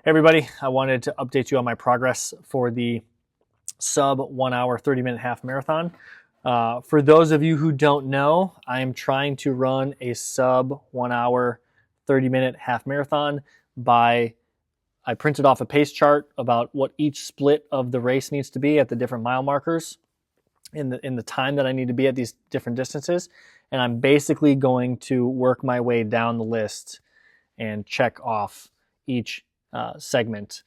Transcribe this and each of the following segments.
Hey everybody, I wanted to update you on my progress for the sub 1 hour 30-minute half marathon. For those of you who don't know, I am trying to run a sub 1 hour 30-minute half marathon I printed off a pace chart about what each split of the race needs to be at the different mile markers in the time that I need to be at these different distances. And I'm basically going to work my way down the list and check off each segment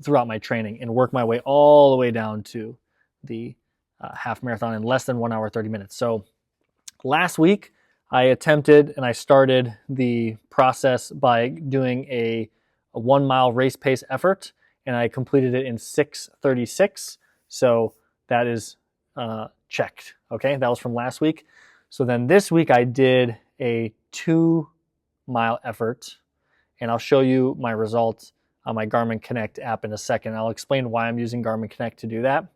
throughout my training and work my way all the way down to the half marathon in less than 1 hour 30 minutes. So last week I attempted and I started the process by doing a 1 mile race pace effort, and I completed it in 6:36. So that is checked. Okay, that was from last week. So then this week I did a 2 mile effort, and I'll show you my results on my Garmin Connect app in a second. I'll explain why I'm using Garmin Connect to do that.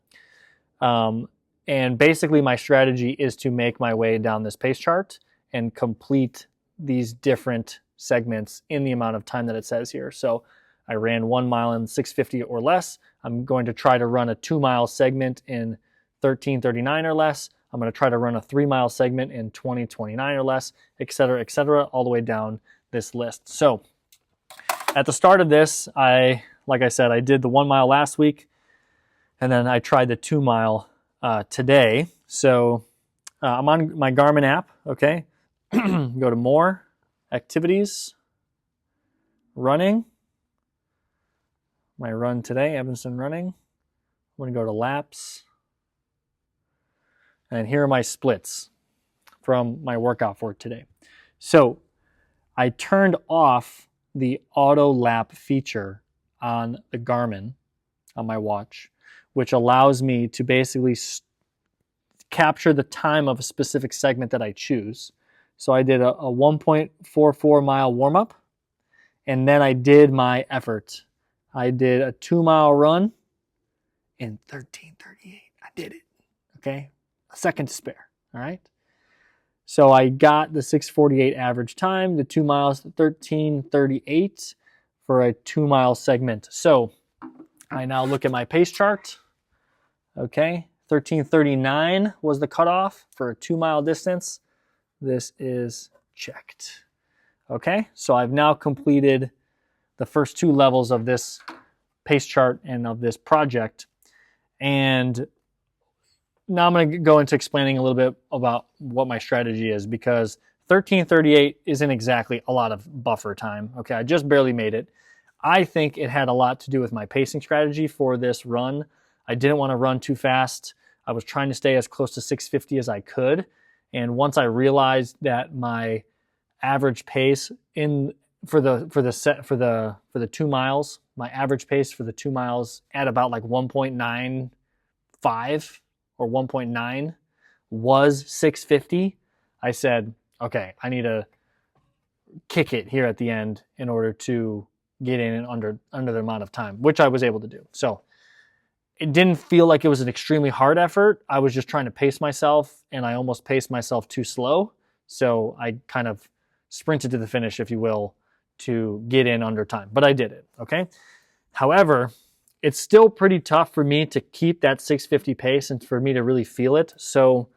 And basically my strategy is to make my way down this pace chart and complete these different segments in the amount of time that it says here. So I ran 1 mile in 6:50 or less. I'm going to try to run a 2 mile segment in 13:39 or less. I'm going to try to run a 3 mile segment in 20:29 or less, et cetera, all the way down this list. So at the start of this, like I said, I did the 1 mile last week, and then I tried the 2 mile today. So I'm on my Garmin app, okay? Go to more, activities, running. My run today, Evanston running. I'm going to go to laps. And here are my splits from my workout for today. So I turned off the auto lap feature on the Garmin, on my watch, which allows me to basically capture the time of a specific segment that I choose. So I did a 1.44 mile warm-up, and then I did my effort. I did a 2 mile run in 13:38. I did it, okay? A second to spare, all right? So I got the 6:48 average time, the 2 miles, 13:38 for a 2 mile segment. So I now look at my pace chart, okay? 13:39 was the cutoff for a 2 mile distance. This is checked, okay? So I've now completed the first 2 levels of this pace chart and of this project. And now I'm going to go into explaining a little bit about what my strategy is, because 13:38 isn't exactly a lot of buffer time. Okay, I just barely made it. I think it had a lot to do with my pacing strategy for this run. I didn't want to run too fast. I was trying to stay as close to 6:50 as I could. And once I realized that my average pace for the 2 miles, my average pace for the 2 miles at about like 1.95 or 1.9 was 6:50, I said, okay, I need to kick it here at the end in order to get in under the amount of time, which I was able to do. So it didn't feel like it was an extremely hard effort. I was just trying to pace myself, and I almost paced myself too slow. So I kind of sprinted to the finish, if you will, to get in under time. But I did it, okay? However, it's still pretty tough for me to keep that 6:50 pace and for me to really feel it. So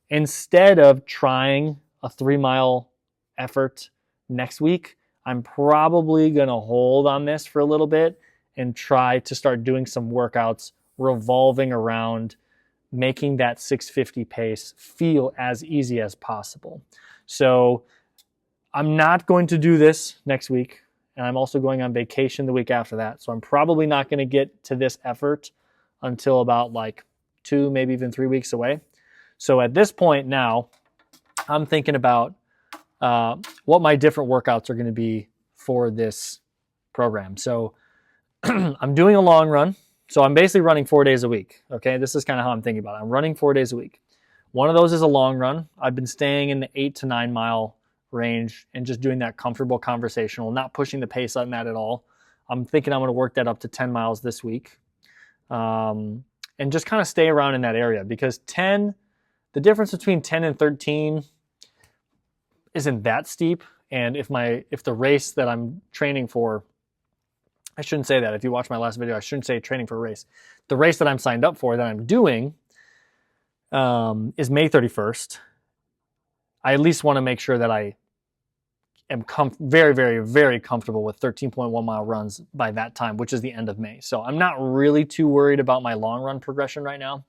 instead of trying a 3 mile effort next week, I'm probably going to hold on this for a little bit and try to start doing some workouts revolving around making that 6:50 pace feel as easy as possible. So I'm not going to do this next week, and I'm also going on vacation the week after that. So I'm probably not going to get to this effort until about like 2, maybe even 3 weeks away. So at this point now, I'm thinking about what my different workouts are going to be for this program. So I'm doing a long run. So I'm basically running 4 days a week. Okay, this is kind of how I'm thinking about it. I'm running 4 days a week. One of those is a long run. I've been staying in the 8 to 9 mile range and just doing that comfortable conversational, not pushing the pace on that at all. I'm thinking I'm going to work that up to 10 miles this week, and just kind of stay around in that area, because the difference between 10 and 13 isn't that steep. And if the race that I'm training for I shouldn't say that. If you watch my last video, I shouldn't say training for a race. The race that I'm signed up for, that I'm doing, is May 31st. I at least want to make sure that I am very, very, very comfortable with 13.1 mile runs by that time, which is the end of May. So I'm not really too worried about my long run progression right now.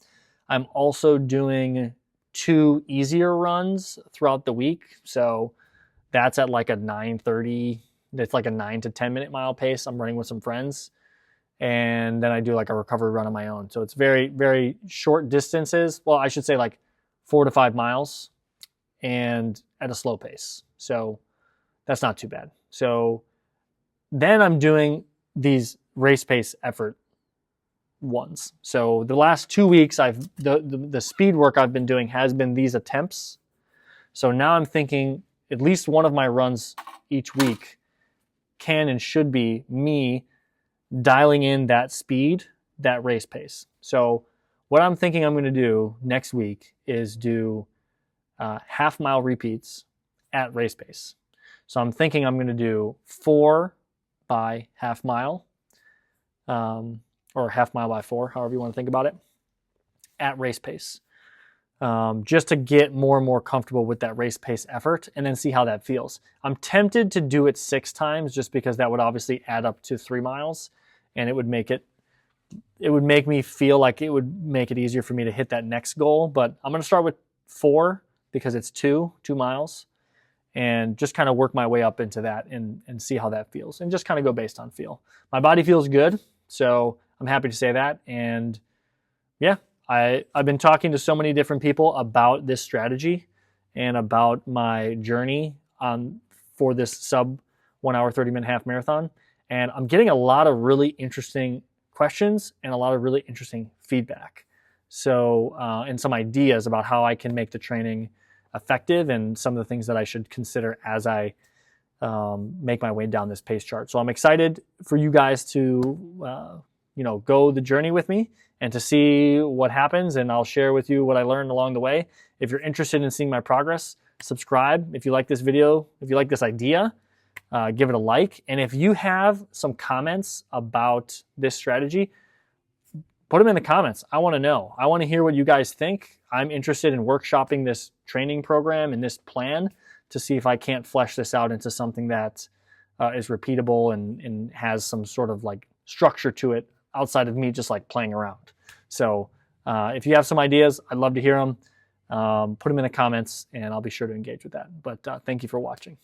I'm also doing 2 easier runs throughout the week. So that's at like a 9:30. It's like a 9 to 10 minute mile pace. I'm running with some friends. And then I do like a recovery run on my own. So it's very, very short distances. Well, I should say like 4 to 5 miles and at a slow pace. So that's not too bad. So then I'm doing these race pace effort ones. So the last 2 weeks, the speed work I've been doing has been these attempts. So now I'm thinking at least one of my runs each week can and should be me dialing in that speed, that race pace. So what I'm thinking I'm going to do next week is do half mile repeats at race pace. So I'm thinking I'm going to do 4 by half mile, or half mile by 4, however you want to think about it, at race pace. Just to get more and more comfortable with that race pace effort and then see how that feels. I'm tempted to do it 6 times just because that would obviously add up to 3 miles, and it would make me feel like it would make it easier for me to hit that next goal. But I'm going to start with 4 because it's 2 miles, and just kind of work my way up into that and see how that feels, and just kind of go based on feel. My body feels good, so I'm happy to say that. And yeah, I've been talking to so many different people about this strategy and about my journey for this sub 1 hour, 30-minute half marathon. And I'm getting a lot of really interesting questions and a lot of really interesting feedback. So, and some ideas about how I can make the training effective and some of the things that I should consider as I make my way down this pace chart. So I'm excited for you guys to, go the journey with me and to see what happens. And I'll share with you what I learned along the way. If you're interested in seeing my progress, subscribe. If you like this video, if you like this idea, give it a like. And if you have some comments about this strategy, put them in the comments. I want to know. I want to hear what you guys think. I'm interested in workshopping this training program and this plan to see if I can't flesh this out into something that is repeatable and has some sort of like structure to it outside of me just like playing around. So if you have some ideas, I'd love to hear them. Put them in the comments and I'll be sure to engage with that. But thank you for watching.